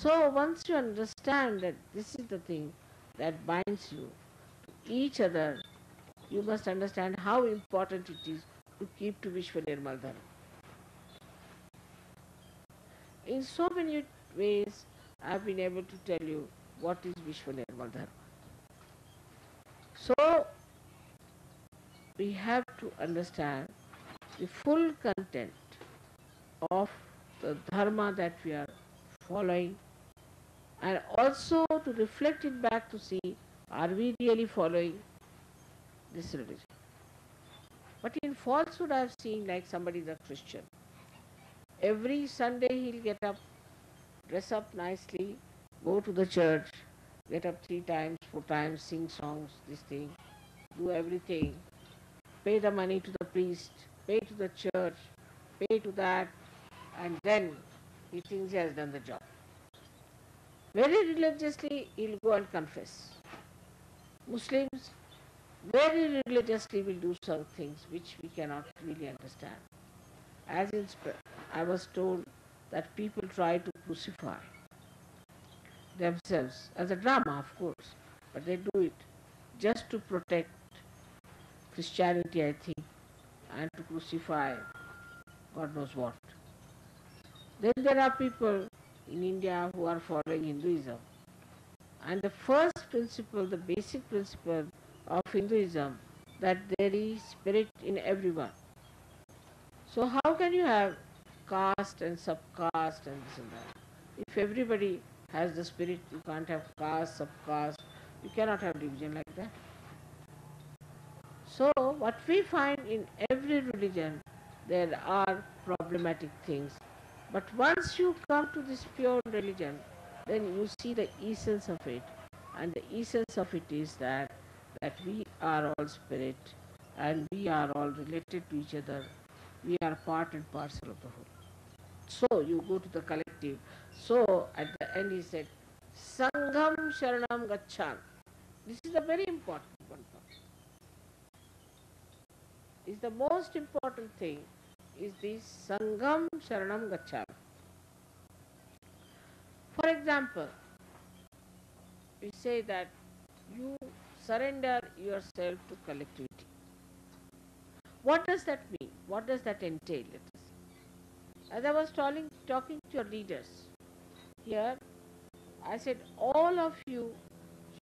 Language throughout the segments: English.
So once you understand that this is the thing that binds you to each other, you must understand how important it is to keep to Vishwa Nirmal Dharma. In so many ways, I have been able to tell you what is Vishwa Nirmal Dharma. So we have to understand the full content of the dharma that we are following, and also to reflect it back to see, are we really following this religion? But in falsehood, I have seen like somebody is a Christian. Every Sunday he'll get up, dress up nicely, go to the church, get up 3 times, 4 times, sing songs, this thing, do everything, pay the money to the priest, pay to the church, pay to that, and then he thinks he has done the job. Very religiously he'll go and confess. Muslims very religiously will do some things which we cannot really understand. As in, I was told that people try to crucify themselves as a drama, of course, but they do it just to protect Christianity, I think, and to crucify God knows what. Then there are people in India who are following Hinduism. And the first principle, the basic principle of Hinduism, that there is spirit in everyone. So how can you have caste and subcaste and this and that? If everybody has the spirit, you can't have caste, subcaste. You cannot have division like that. So what we find in every religion, there are problematic things. But once you come to this pure religion, then you see the essence of it. And the essence of it is that we are all spirit and we are all related to each other. We are part and parcel of the whole. So you go to the collective. So at the end he said, Sangham Sharanam Gaccham. This is a very important one. Is the most important thing is this Sangham Sharanam Gaccham. For example, we say that you surrender yourself to collectivity. What does that mean? What does that entail? As I was talking to your leaders here, I said all of you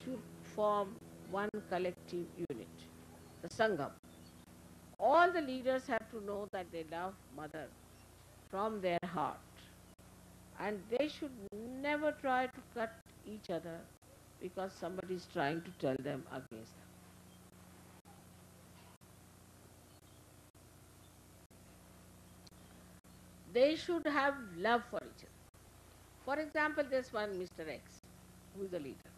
should form one collective unit, the Sangham. All the leaders have to know that they love Mother from their heart, and they should never try to cut each other because somebody is trying to tell them against them. They should have love for each other. For example, there's one Mr. X who is the leader.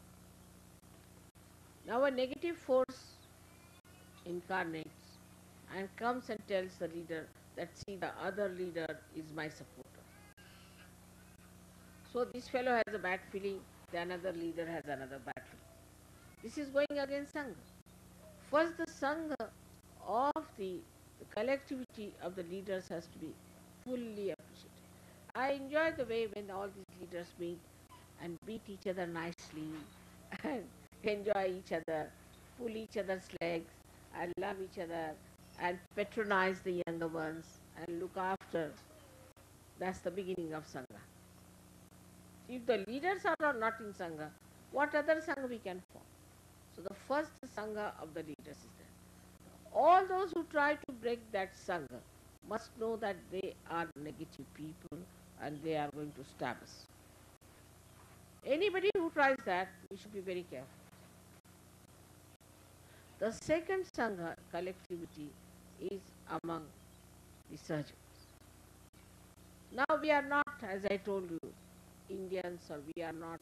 Now a negative force incarnates and comes and tells the leader that see, the other leader is my supporter. So this fellow has a bad feeling, the another leader has another bad feeling. This is going against Sangha. First the Sangha of the collectivity of the leaders has to be fully appreciated. I enjoy the way when all these leaders meet and beat each other nicely and enjoy each other, pull each other's legs and love each other and patronize the younger ones and look after. That's the beginning of Sangha. If the leaders are not in Sangha, what other Sangha we can form? So the first Sangha of the leaders is there. All those who try to break that Sangha must know that they are negative people and they are going to stab us. Anybody who tries that, we should be very careful. The second Sangha, collectivity, is among the surgeons. Now we are not, as I told you, Indians, or we are not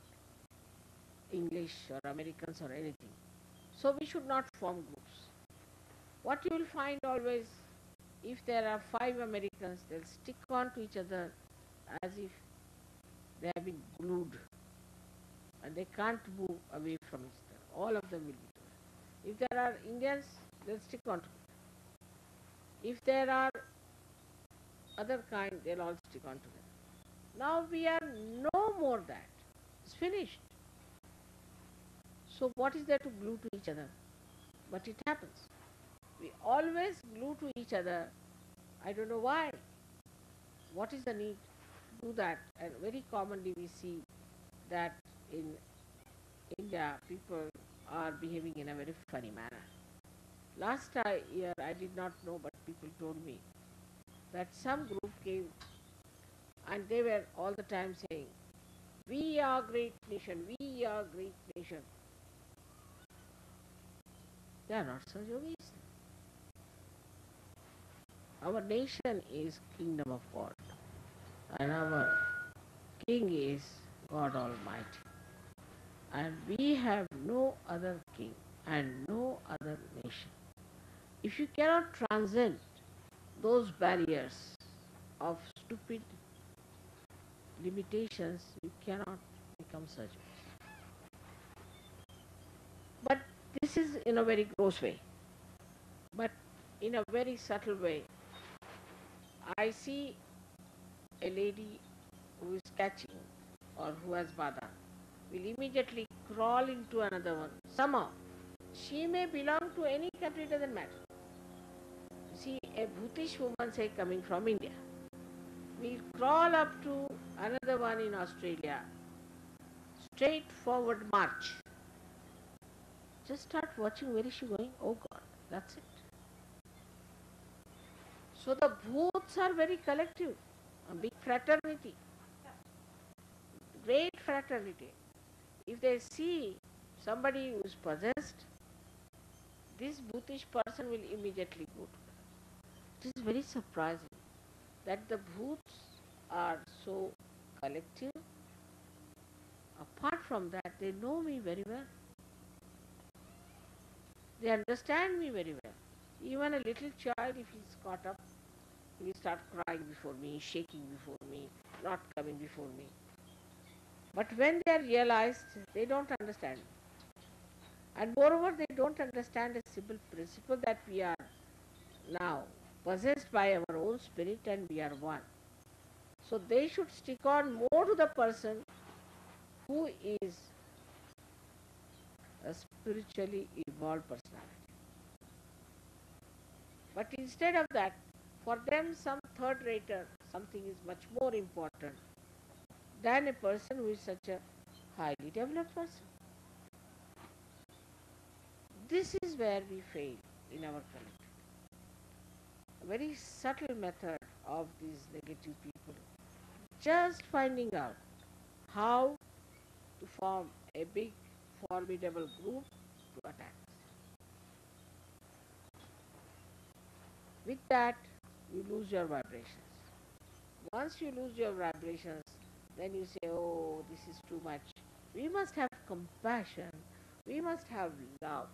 English or Americans or anything. So we should not form groups. What you will find always, if there are 5 Americans, they'll stick on to each other as if they have been glued and they can't move away from each other. All of them will be together. If there are Indians, they'll stick on together. If there are other kind, they'll all stick on together. Now we are no more that. It's finished. So what is there to glue to each other? But it happens. We always glue to each other. I don't know why. What is the need to do that? And very commonly we see that in India people are behaving in a very funny manner. Last year I did not know, but people told me that some group came and they were all the time saying, "We are great nation, we are great nation." They are not so yogis. Our nation is kingdom of God, and our king is God Almighty. And we have no other king and no other nation. If you cannot transcend those barriers of stupid limitations, you cannot become such. But this is in a very gross way. But in a very subtle way, I see a lady who is catching or who has bada will immediately crawl into another one. Somehow, she may belong to any country, doesn't matter. See, a Bhutish woman, say, coming from India, will crawl up to another one in Australia, straightforward march. Just start watching where is she going. Oh God, that's it. So the Bhuts are very collective, a big fraternity, great fraternity. If they see somebody who is possessed, this Bhutish person will immediately go to them. It is very surprising that the Bhuts are so collective. Apart from that, they know me very well. They understand me very well. Even a little child, if he is caught up, he will start crying before me, shaking before me, not coming before me. But when they are realized, they don't understand. And moreover, they don't understand a simple principle that we are now possessed by our own spirit and we are one. So they should stick on more to the person who is a spiritually evolved personality. But instead of that, for them some third rater, something is much more important than a person who is such a highly developed person. This is where we fail in our collective. A very subtle method of these negative people, just finding out how to form a big formidable group to attack us. With that, you lose your vibrations. Once you lose your vibrations, then you say, oh, this is too much. We must have compassion. We must have love.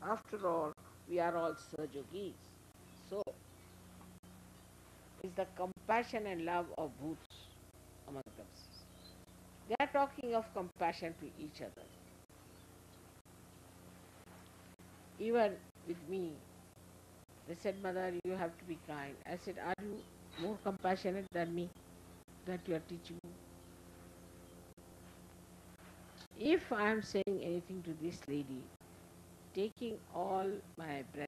After all, we are all Sahajogis. So, is the compassion and love of Bhuts among themselves. They are talking of compassion to each other. Even with me, they said, Mother, you have to be kind. I said, are you more compassionate than me that you are teaching me? If I am saying anything to this lady, taking all my breath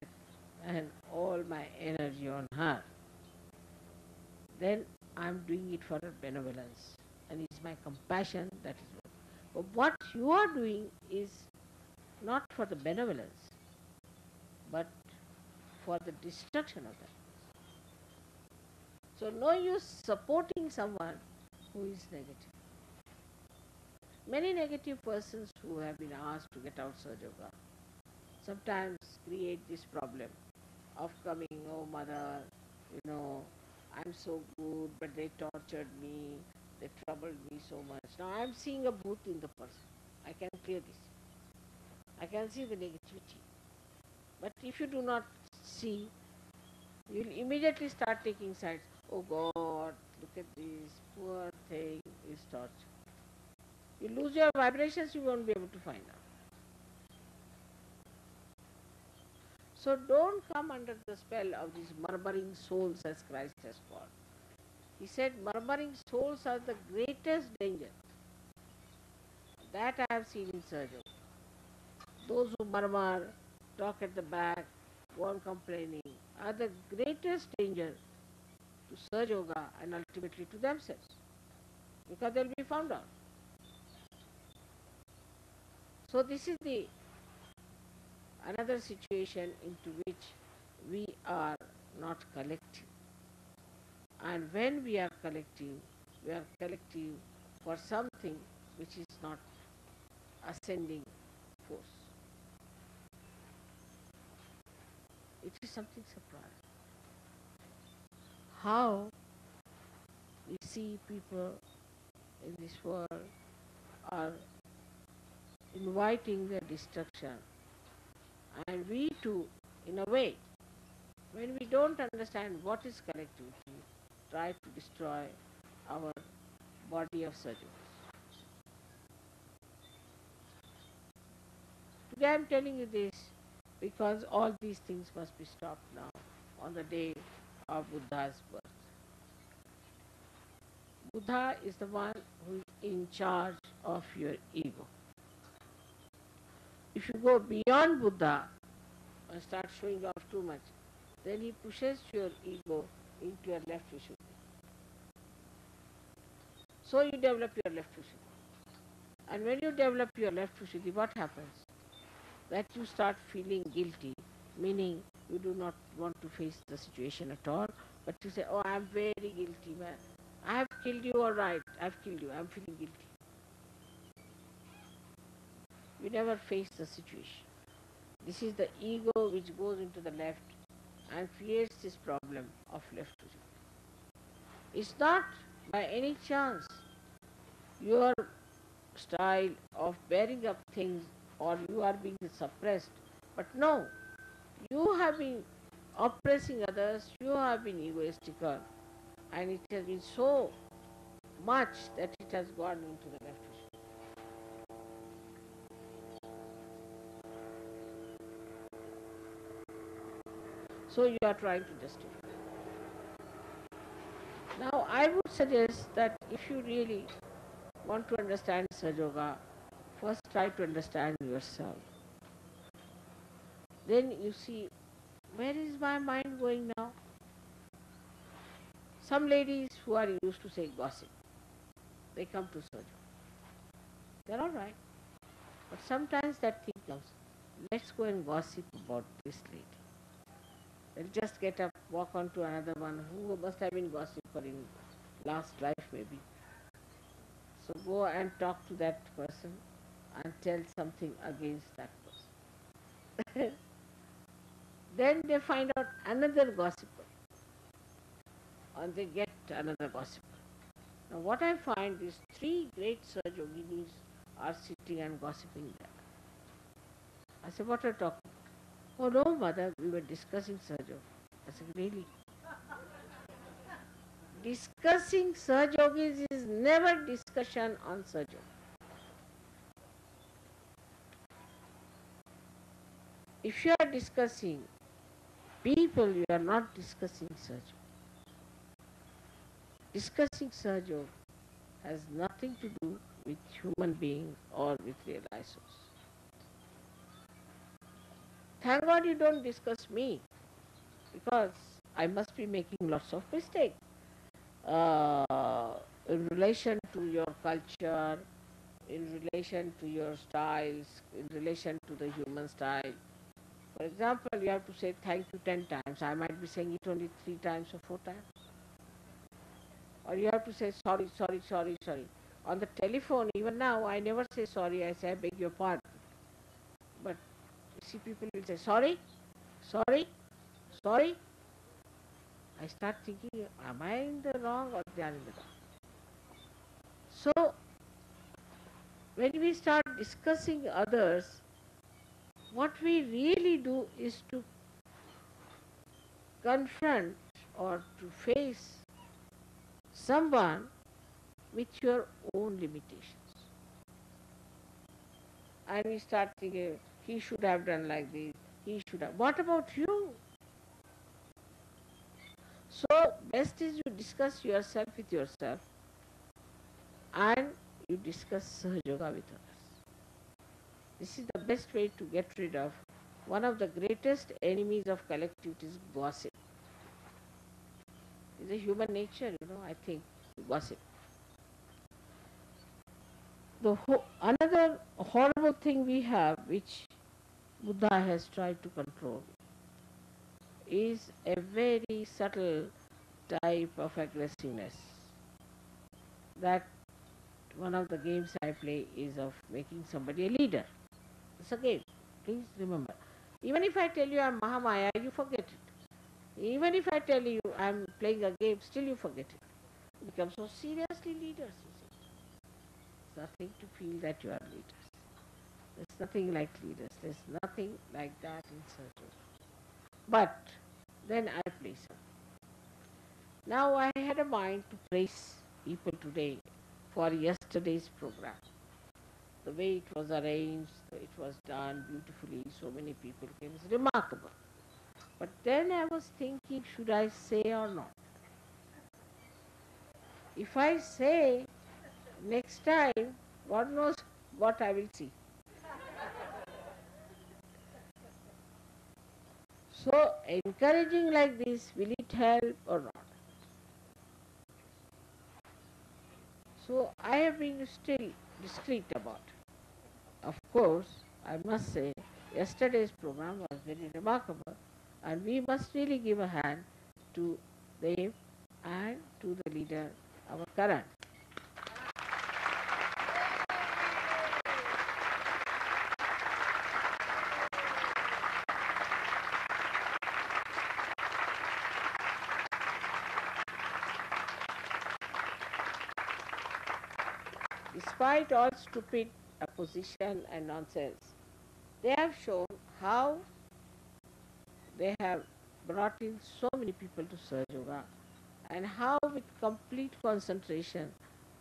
and all my energy on her, then I am doing it for her benevolence. And it's my compassion that is what. But what you are doing is not for the benevolence, but for the destruction of that. So no use supporting someone who is negative. Many negative persons who have been asked to get out Sahaja Yoga sometimes create this problem of coming, oh mother, I'm so good, but they tortured me, they troubled me so much. Now I'm seeing a bhoot in the person. I can clear this. I can see the negativity. But if you do not see, you will immediately start taking sides. Oh God, look at this, poor thing is tortured. You lose your vibrations, you won't be able to find out. So don't come under the spell of these murmuring souls as Christ has called. He said murmuring souls are the greatest danger. That I have seen in Sahaja. Those who murmur, talk at the back, go on complaining, are the greatest danger to Sahaja Yoga and ultimately to themselves, because they will be found out. So this is the another situation into which we are not collective. And when we are collective for something which is not ascending force. It is something surprising. How we see people in this world are inviting their destruction, and we too, in a way, when we don't understand what is collectivity, try to destroy our body of surgeons. Today I am telling you this because all these things must be stopped now on the day of Buddha's birth. Buddha is the one who is in charge of your ego. If you go beyond Buddha and start showing off too much, then he pushes your ego into your left Vishuddhi. So you develop your left Vishuddhi. And when you develop your left Vishuddhi, what happens? That you start feeling guilty, meaning you do not want to face the situation at all, but you say, oh, I am very guilty, man. I have killed you, all right. I have killed you. I am feeling guilty. We never face the situation. This is the ego which goes into the left and creates this problem of left Vishuddhi. It's not by any chance your style of bearing up things or you are being suppressed. But no, you have been oppressing others, you have been egoistical, and it has been so much that it has gone into the left Vishuddhi. So you are trying to justify. Now I would suggest that if you really want to understand Sahaja Yoga, first try to understand yourself. Then you see, where is my mind going now? Some ladies who are used to say gossip, they come to Sahaja. They're all right. But sometimes that thing comes, let's go and gossip about this lady. They'll just get up, walk on to another one who must have been gossiping in last life maybe. So go and talk to that person and tell something against that person. Then they find out another gossiper and they get another gossiper. Now what I find is three great Sahaja Yoginis are sitting and gossiping there. I said, what are you talking about? Oh no, mother, we were discussing Sahaja Yoga. I said, really? Discussing Sahaja Yogis is never discussion on Sahaja Yoga. If you are discussing people, you are not discussing Sahaja Yoga. Discussing Sahaja Yoga has nothing to do with human beings or with realized souls. Thank God you don't discuss me, because I must be making lots of mistakes in relation to your culture, in relation to your styles, in relation to the human style. For example, you have to say thank you 10 times. I might be saying it only 3 times or 4 times. Or you have to say sorry, sorry, sorry, sorry. On the telephone, even now, I never say sorry. I say I beg your pardon. But you see, people will say sorry, sorry, sorry. I start thinking, am I in the wrong or they are in the wrong? So, when we start discussing others, what we really do is to confront or to face someone with your own limitations. And we start thinking, he should have done like this, he should have. What about you? So, best is you discuss yourself with yourself and you discuss Sahaja Yoga with others. This is the best way to get rid of one of the greatest enemies of collectivity is gossip. It's a human nature, I think, gossip. Another horrible thing we have, which Buddha has tried to control, is a very subtle type of aggressiveness. That one of the games I play is of making somebody a leader. It's a game. Please remember. Even if I tell you I'm Mahamaya, you forget it. Even if I tell you I'm playing a game, still you forget it. You become so seriously leaders, you see. It's nothing to feel that you are leaders. There's nothing like leaders. There's nothing like that in surgery. But then I play some. Now I had a mind to praise people today for yesterday's program. The way it was arranged, it was done beautifully, so many people came. It's remarkable. But then I was thinking, should I say or not? If I say next time, God knows what I will see. So encouraging like this, will it help or not? So I have been still discreet about it. Of course, I must say, yesterday's program was very remarkable, and we must really give a hand to Dev and to the leader, our Karan. Despite all stupid opposition and nonsense, they have shown how they have brought in so many people to Surge Yoga and how with complete concentration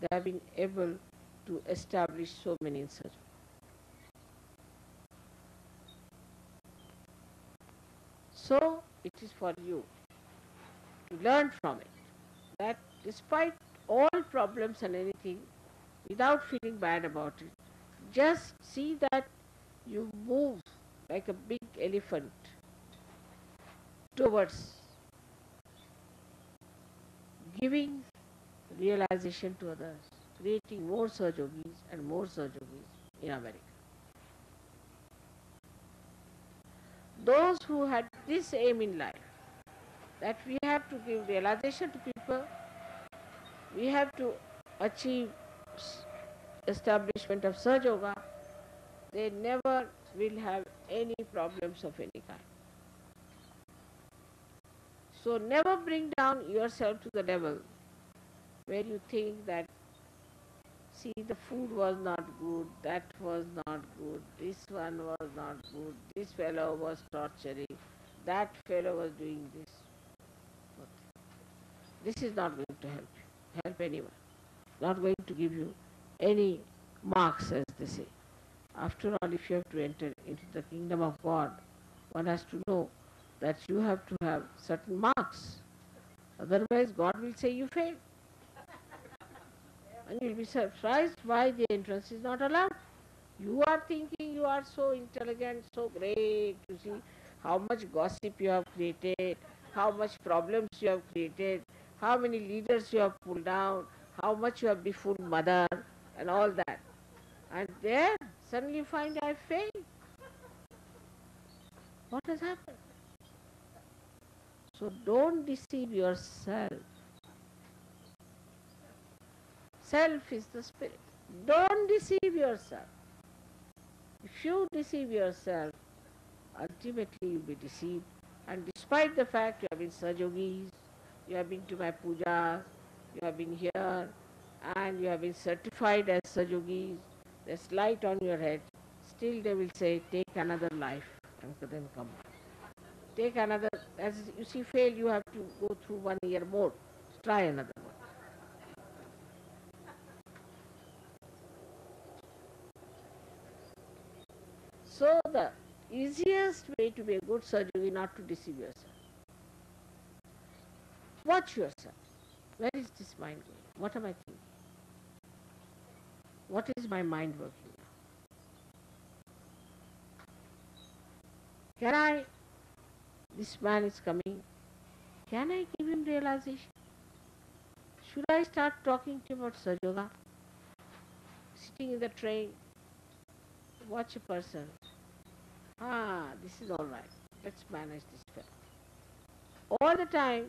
they have been able to establish so many in Surge Yoga. So it is for you to learn from it that despite all problems and anything, without feeling bad about it, just see that you move like a big elephant towards giving realization to others, creating more Sahajogis and more Sahajogis in America. Those who had this aim in life, that we have to give realization to people, we have to achieve establishment of Sahaja Yoga, they never will have any problems of any kind. So never bring down yourself to the level where you think that, see, the food was not good, that was not good, this one was not good, this fellow was torturing, that fellow was doing this. This is not going to help anyone. Not going to give you any marks, as they say. After all, if you have to enter into the kingdom of God, one has to know that you have to have certain marks. Otherwise, God will say you failed. And you'll be surprised why the entrance is not allowed. You are thinking you are so intelligent, so great, you see how much gossip you have created, how much problems you have created, how many leaders you have pulled down, how much you have befooled mother and all that. And there suddenly you find I failed. What has happened? So don't deceive yourself. Self is the spirit. Don't deceive yourself. If you deceive yourself, ultimately you'll be deceived. And despite the fact you have been Sajogis, you have been to my pujas, you have been here, and you have been certified as Sajogis, there's light on your head, still they will say, take another life and then come back. Take another, as you see, fail, you have to go through 1 year more. Try another one. So the easiest way to be a good surgeon is not to deceive yourself. Watch yourself. Where is this mind going? What am I thinking? What is my mind working now? Can I, this man is coming, can I give him realization? Should I start talking to him about Sahaja Yoga? Sitting in the train, watch a person. This is all right. Let's manage this fellow. All the time,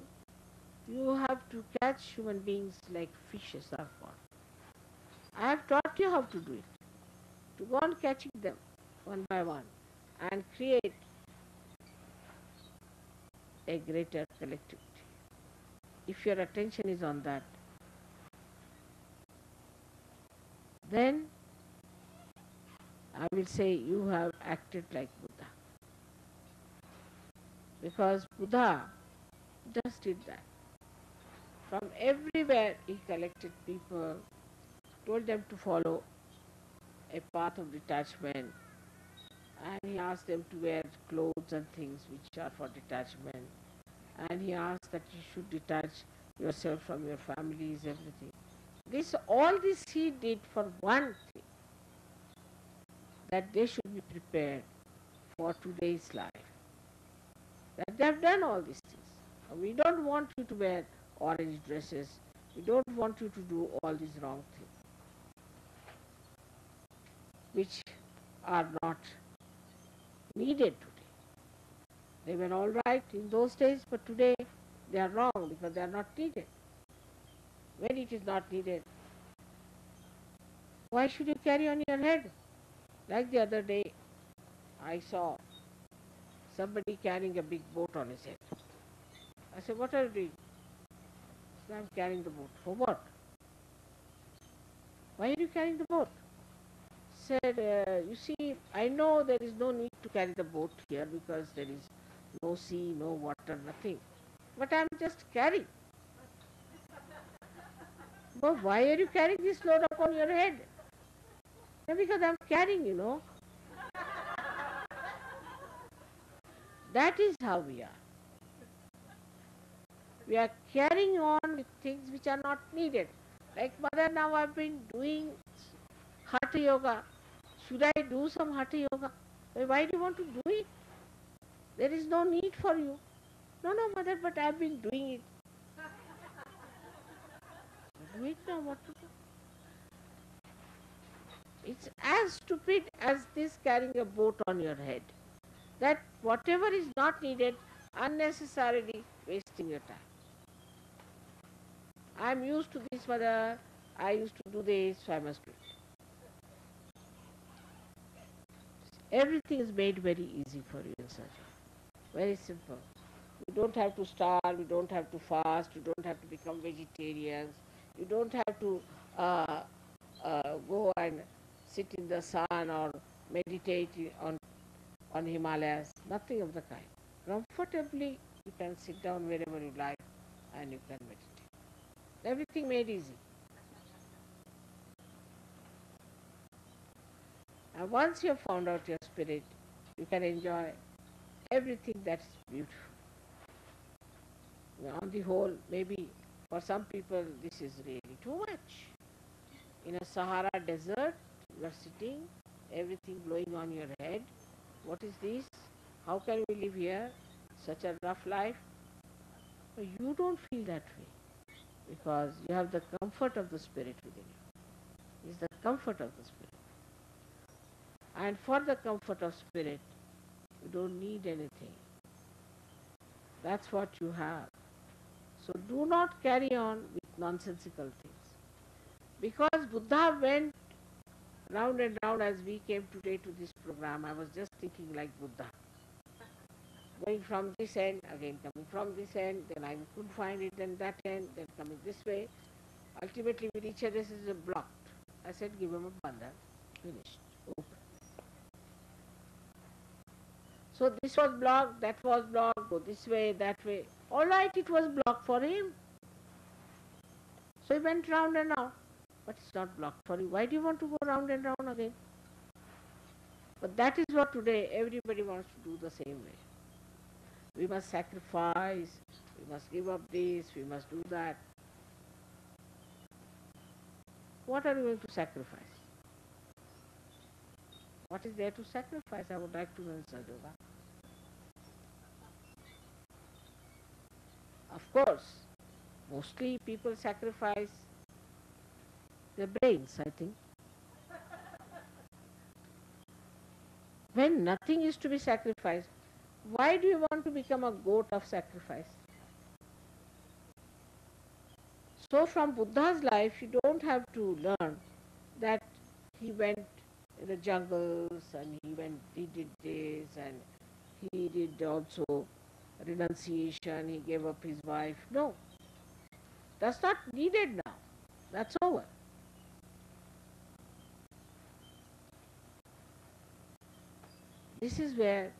you have to catch human beings like fishes are caught. I have taught you how to do it. To go on catching them one by one and create a greater collectivity. If your attention is on that, then I will say you have acted like Buddha. Because Buddha just did that. From everywhere he collected people, told them to follow a path of detachment, and he asked them to wear clothes and things which are for detachment, and he asked that you should detach yourself from your families, everything. All this he did for one thing, that they should be prepared for today's life. That they have done all these things. We don't want you to wear orange dresses. We don't want you to do all these wrong things, which are not needed today. They were all right in those days, but today they are wrong because they are not needed. When it is not needed, why should you carry on your head? Like the other day, I saw somebody carrying a big boat on his head. I said, what are you doing? He said, I'm carrying the boat. For what? Why are you carrying the boat? Said, you see, I know there is no need to carry the boat here because there is no sea, no water, nothing. But I'm just carrying. But why are you carrying this load upon your head? No, because I'm carrying, That is how we are. We are carrying on with things which are not needed. Like mother, now I've been doing Hatha Yoga. Should I do some Hatha Yoga? Why do you want to do it? There is no need for you. No, no, mother, but I've been doing it. Do it now, what to do? It's as stupid as this carrying a boat on your head. That whatever is not needed, unnecessarily wasting your time. I'm used to this, mother. I used to do this, so I must do it. Everything is made very easy for you in Sahaja. Very simple. You don't have to starve, you don't have to fast, you don't have to become vegetarians, you don't have to go and sit in the sun or meditate on Himalayas, nothing of the kind. Comfortably, you can sit down wherever you like and you can meditate. Everything made easy. And once you have found out your spirit, you can enjoy everything that's beautiful. On the whole, maybe for some people this is really too much. In a Sahara desert, you are sitting, everything blowing on your head. What is this? How can we live here? Such a rough life. But you don't feel that way because you have the comfort of the spirit within you. It's the comfort of the spirit. And for the comfort of spirit, you don't need anything. That's what you have. So do not carry on with nonsensical things. Because Buddha went round and round as we came today to this program, I was just thinking like Buddha. Going from this end, again coming from this end, then I couldn't find it, then that end, then coming this way. Ultimately we reach this is blocked. I said, give him a bandhan. Finished. Open. So this was blocked, that was blocked, go this way, that way. All right, it was blocked for him. So he went round and round. But it's not blocked for you. Why do you want to go round and round again? But that is what today everybody wants to do the same way. We must sacrifice, we must give up this, we must do that. What are you going to sacrifice? What is there to sacrifice? I would like to know in Sahaja Yoga. course, mostly people sacrifice their brains, I think. When nothing is to be sacrificed, why do you want to become a goat of sacrifice? So from Buddha's life, you don't have to learn that he went in the jungles and he did this and he did also renunciation, he gave up his wife. No, that's not needed now. That's over. This is where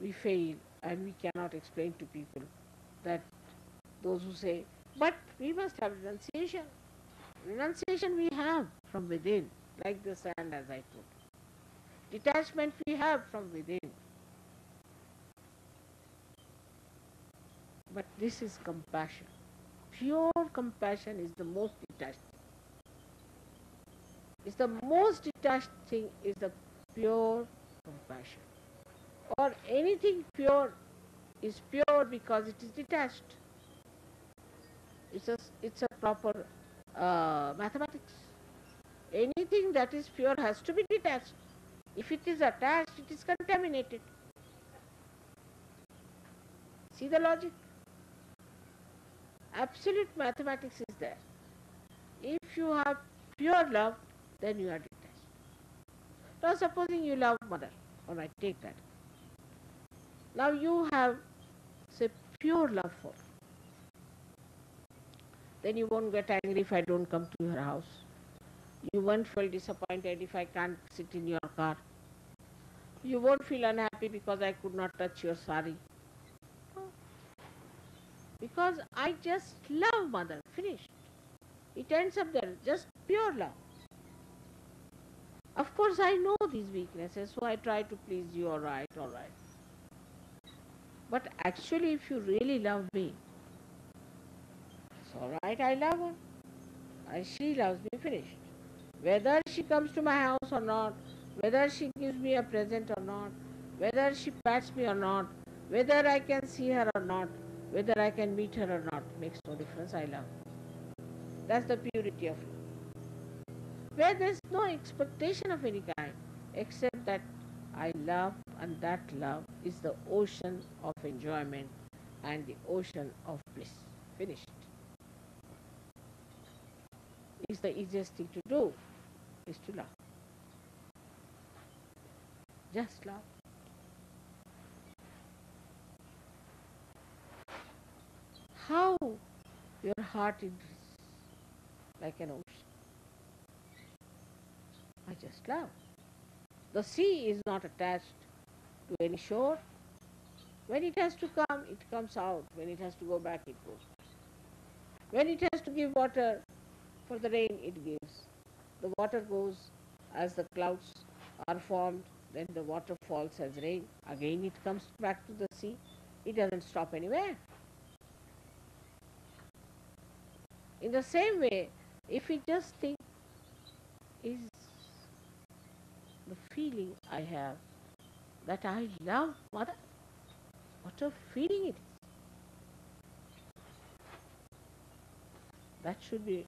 we fail and we cannot explain to people that those who say, but we must have renunciation. Renunciation we have from within, like the sand as I told. Detachment we have from within. But this is compassion. Pure compassion is the most detached. Is the most detached thing is the pure compassion. Or anything pure is pure because it is detached. It's a proper mathematics. Anything that is pure has to be detached. If it is attached, it is contaminated. See the logic? Absolute mathematics is there. If you have pure love, then you are detached. Now supposing you love mother, alright, take that. Now you have, say, pure love for her. Then you won't get angry if I don't come to your house. You won't feel disappointed if I can't sit in your car. You won't feel unhappy because I could not touch your sari. No. Because I just love mother. Finished. It ends up there. Just pure love. Of course, I know these weaknesses, so I try to please you. All right, all right. But actually, if you really love me, it's all right. I love her. And she loves me. Finished. Whether she comes to my house or not, whether she gives me a present or not, whether she pats me or not, whether I can see her or not, whether I can meet her or not, makes no difference. I love. That's the purity of love. Where there's no expectation of any kind, except that I love, and that love is the ocean of enjoyment and the ocean of bliss. Finished. It's the easiest thing to do, is to love. Just love. How your heart is like an ocean. I just love. The sea is not attached to any shore. When it has to come, it comes out. When it has to go back, it goes. When it has to give water for the rain, it gives. The water goes as the clouds are formed, then the water falls as rain. Again it comes back to the sea. It doesn't stop anywhere. In the same way, if we just think, is the feeling I have that I love mother, what a feeling it is. That should be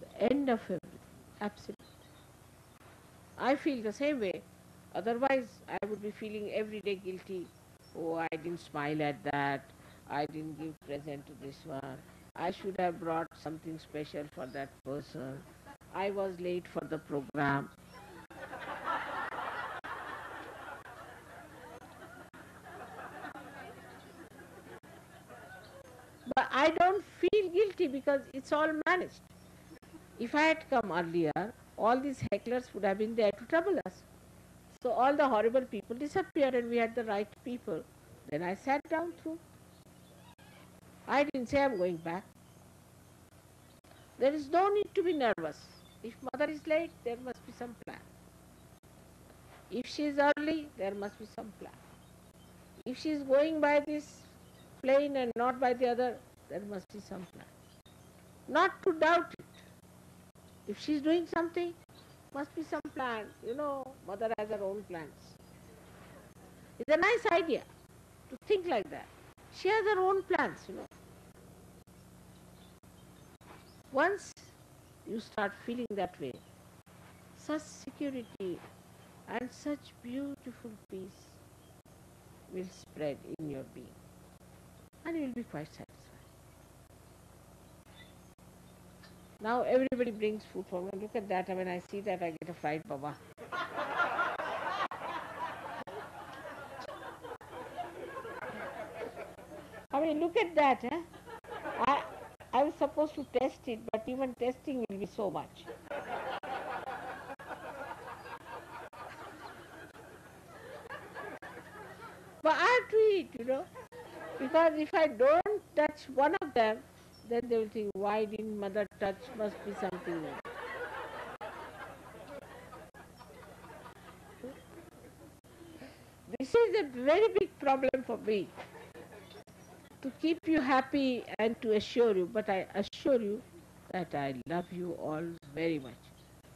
the end of everything. Absolutely. I feel the same way. Otherwise, I would be feeling every day guilty. Oh, I didn't smile at that. I didn't give present to this one. I should have brought something special for that person. I was late for the program. But I don't feel guilty because it's all managed. If I had come earlier, all these hecklers would have been there to trouble us. So all the horrible people disappeared and we had the right people. Then I sat down through. I didn't say I'm going back. There is no need to be nervous. If mother is late, there must be some plan. If she is early, there must be some plan. If she is going by this plane and not by the other, there must be some plan. Not to doubt it. If she is doing something, must be some plan. You know, mother has her own plans. It's a nice idea to think like that. She has her own plans. Once you start feeling that way, such security and such beautiful peace will spread in your being, and you will be quite satisfied. Now everybody brings food for me. Look at that. When I see that, I get a fried baba. Look at that. I, I was supposed to test it, but even testing will be so much. But I have to eat. Because if I don't touch one of them, then they will think, why didn't mother touch? Must be something. This is a very big problem for me, to keep you happy and to assure you. But I assure you that I love you all very much.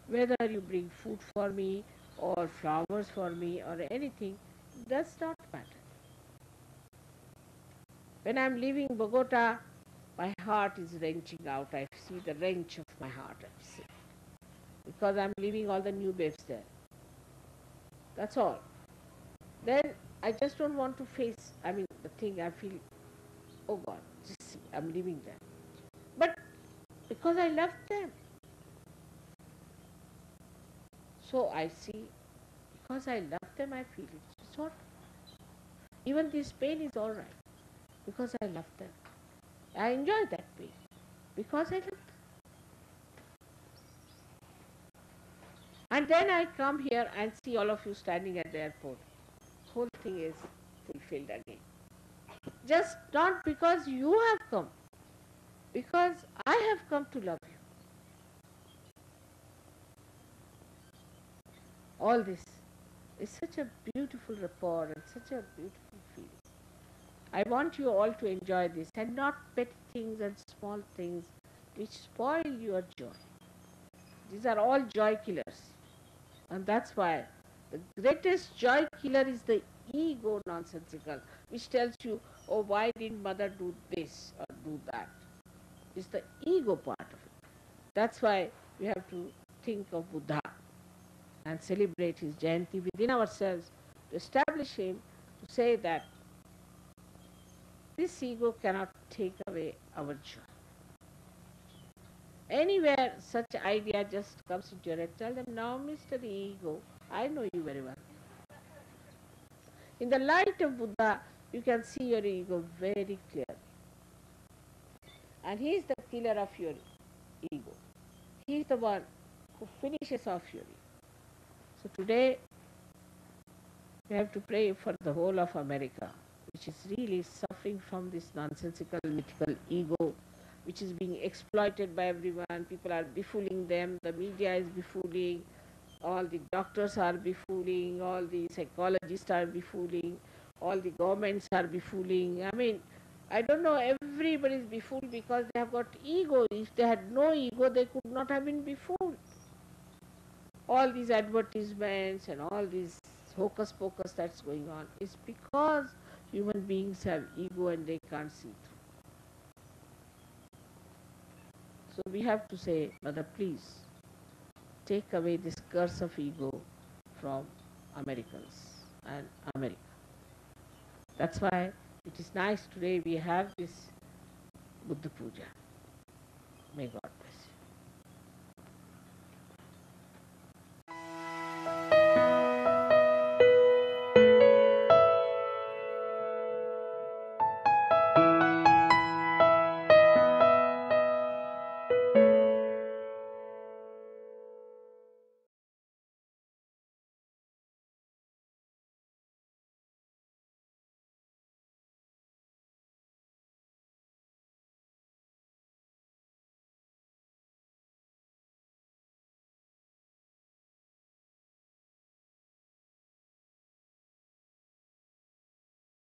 Whether you bring food for me or flowers for me or anything, does not matter. When I'm leaving Bogota, my heart is wrenching out. I see the wrench of my heart. I see. Because I'm leaving all the new babes there. That's all. Then I just don't want to face, the thing. I feel, oh God, just see, I'm leaving them. But because I love them. So I see, because I love them, I feel it. It's all. Even this pain is all right. Because I love them. I enjoy that pain. Because I love them. And then I come here and see all of you standing at the airport. Whole thing is fulfilled again. Just not because you have come, because I have come to love you. All this is such a beautiful rapport and such a beautiful feeling. I want you all to enjoy this and not petty things and small things which spoil your joy. These are all joy killers. And that's why the greatest joy killer is the ego nonsensical, which tells you, oh, why didn't mother do this or do that? It's the ego part of it. That's why we have to think of Buddha and celebrate his Jayanti within ourselves to establish him, to say that this ego cannot take away our joy. Anywhere such idea just comes into your head, tell them, now Mr. Ego, I know you very well. In the light of Buddha, you can see your ego very clearly. And he is the killer of your ego. He is the one who finishes off your ego. So today, we have to pray for the whole of America, which is really suffering from this nonsensical, mythical ego, which is being exploited by everyone. People are befooling them, the media is befooling, all the doctors are befooling, all the psychologists are befooling, all the governments are befooling. I don't know, everybody is befooled because they have got ego. If they had no ego, they could not have been befooled. All these advertisements and all these hocus pocus that's going on is because human beings have ego and they can't see through. So we have to say, Mother, please take away this curse of ego from Americans and America. That's why it is nice today we have this Buddha puja.